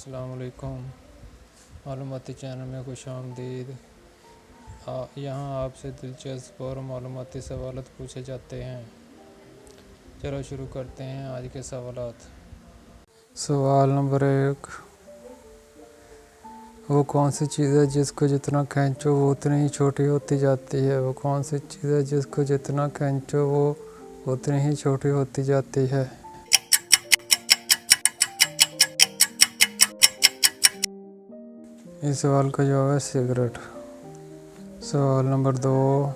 अस्सलाम वालेकुम। मालूमाती चैनल में खुशामदीद। यहाँ आपसे दिलचस्प और मालूमाती सवालात पूछे जाते हैं। चलो शुरू करते हैं आज के सवालात। सवाल नंबर 1, वो कौन सी चीज़ है जिसको जितना खींचो वो उतनी ही छोटी होती जाती है? वो कौन सी चीज़ है जिसको जितना खींचो वो उतनी ही छोटी होती जाती है? इस सवाल का जवाब है सिगरेट। सवाल नंबर 2,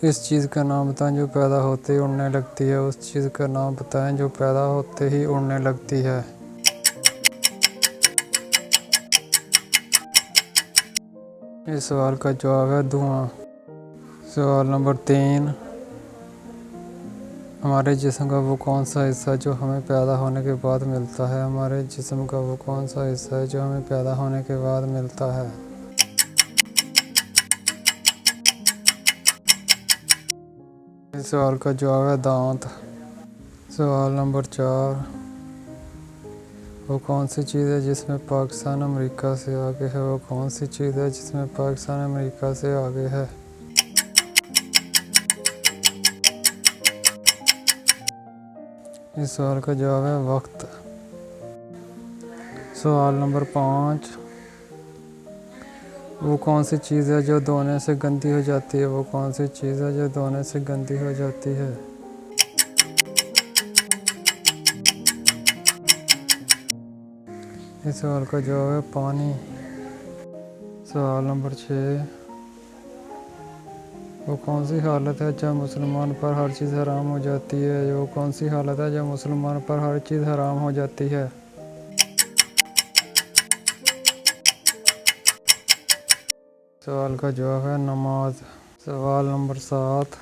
इस चीज़ का नाम बताएं जो पैदा होते ही उड़ने लगती है। उस चीज़ का नाम बताएं जो पैदा होते ही उड़ने लगती है। इस सवाल का जवाब है धुआं। सवाल नंबर 3, हमारे जिस्म का वो कौन सा हिस्सा है जो हमें पैदा होने के बाद मिलता है? हमारे जिस्म का वो कौन सा हिस्सा है जो हमें पैदा होने के बाद मिलता है? इस सवाल का जवाब है दांत। सवाल नंबर 4, वो कौन सी चीज़ है जिसमें पाकिस्तान अमेरिका से आगे है? वो कौन सी चीज़ है जिसमें पाकिस्तान अमेरिका से आगे है? इस सवाल का जवाब है वक्त। सवाल नंबर 5, वो कौन सी चीज़ है जो धोने से गंदी हो जाती है? वो कौन सी चीज़ है जो धोने से गंदी हो जाती है? इस सवाल का जवाब है पानी। सवाल नंबर 6, वो कौन सी हालत है जब मुसलमान पर हर चीज़ हराम हो जाती है? वो कौन सी हालत है जब मुसलमान पर हर चीज़ हराम हो जाती है? सवाल का जवाब है नमाज। सवाल नंबर 7,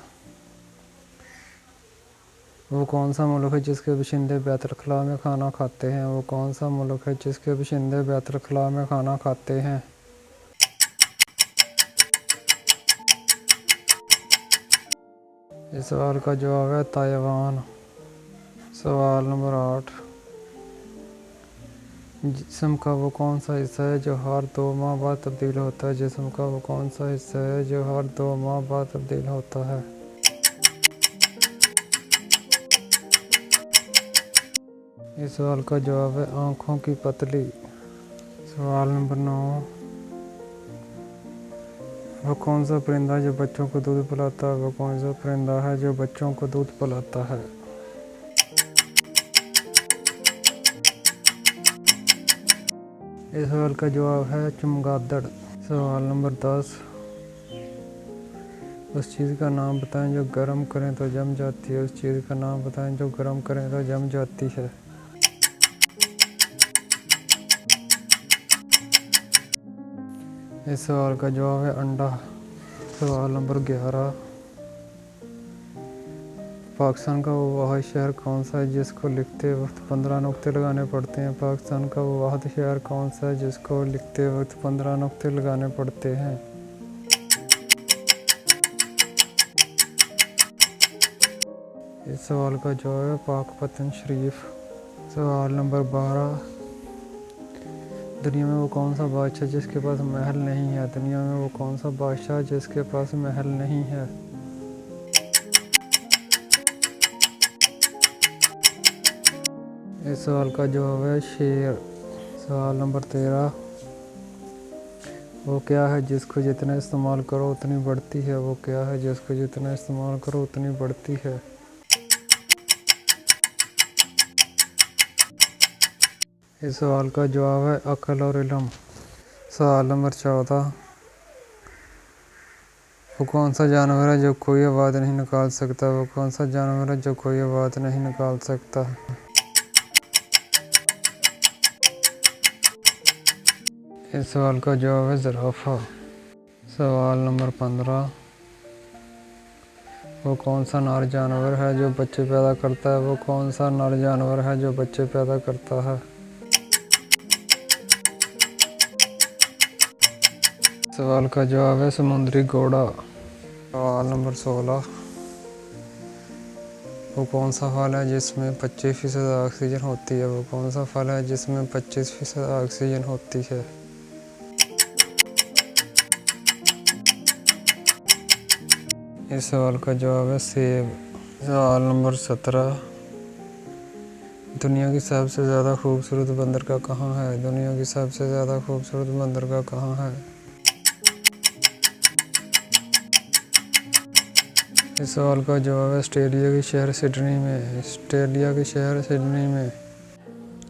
वो कौन सा मुल्क है जिसके बाशिंदे बैतुल खला में खाना खाते हैं? वो कौन सा मुल्क है जिसके बाशिंदे बैतुल खला में खाना खाते हैं? इस सवाल का जवाब है ताइवान। सवाल नंबर 8, जिस्म का वो कौन सा हिस्सा है जो हर 2 माह बाद तब्दील होता है? जिस्म का वो कौन सा हिस्सा है जो हर 2 माह बाद तब्दील होता है? इस सवाल का जवाब है आँखों की पतली। सवाल नंबर 9, वो कौन सा परिंदा है जो बच्चों को दूध पिलाता है? वो कौन सा परिंदा है जो बच्चों को दूध पिलाता है? इस सवाल का जवाब है चमगादड़। सवाल नंबर 10, उस चीज़ का नाम बताएं जो गर्म करें तो जम जाती है। उस चीज़ का नाम बताएं जो गर्म करें तो जम जाती है। इस सवाल का जवाब है अंडा। सवाल नंबर 11, पाकिस्तान का वो वाहिद शहर कौन सा है जिसको लिखते वक्त 15 नुक्ते लगाने पड़ते हैं? पाकिस्तान का वो वाहिद शहर कौन सा है जिसको लिखते वक्त 15 नुक्ते लगाने पड़ते हैं? इस सवाल का जवाब है पाकपतन शरीफ। सवाल नंबर 12, दुनिया में वो कौन सा बादशाह जिसके पास महल नहीं है? दुनिया में वो कौन सा बादशाह जिसके पास महल नहीं है? इस सवाल का जवाब है शेर। सवाल नंबर 13, वो क्या है जिसको जितना इस्तेमाल करो उतनी बढ़ती है? वो क्या है जिसको जितना इस्तेमाल करो उतनी बढ़ती है? इस सवाल का जवाब है अक्ल और इल्म। सवाल नंबर 14, वो कौन सा जानवर है जो कोई आवाज़ नहीं निकाल सकता? वो कौन सा जानवर है जो कोई आवाज़ नहीं निकाल सकता? इस सवाल का जवाब है ज़राफ़ा। सवाल नंबर 15, वो कौन सा नर जानवर है जो बच्चे पैदा करता है? वो कौन सा नर जानवर है जो बच्चे पैदा करता है? सवाल का जवाब है समुद्री घोड़ा। सवाल नंबर 16, वो कौन सा फल है जिसमें 25% ऑक्सीजन होती है? वो कौन सा फल है जिसमें 25% ऑक्सीजन होती है? इस सवाल का जवाब है सेब। सवाल नंबर 17, दुनिया की सबसे ज़्यादा खूबसूरत बंदरगाह कहाँ है? दुनिया की सबसे ज़्यादा खूबसूरत बंदरगाह कहाँ है? इस सवाल का जवाब है ऑस्ट्रेलिया के शहर सिडनी में। ऑस्ट्रेलिया के शहर सिडनी में।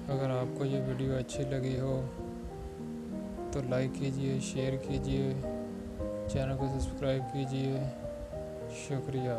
अगर आपको ये वीडियो अच्छी लगी हो तो लाइक कीजिए, शेयर कीजिए, चैनल को सब्सक्राइब कीजिए। शुक्रिया।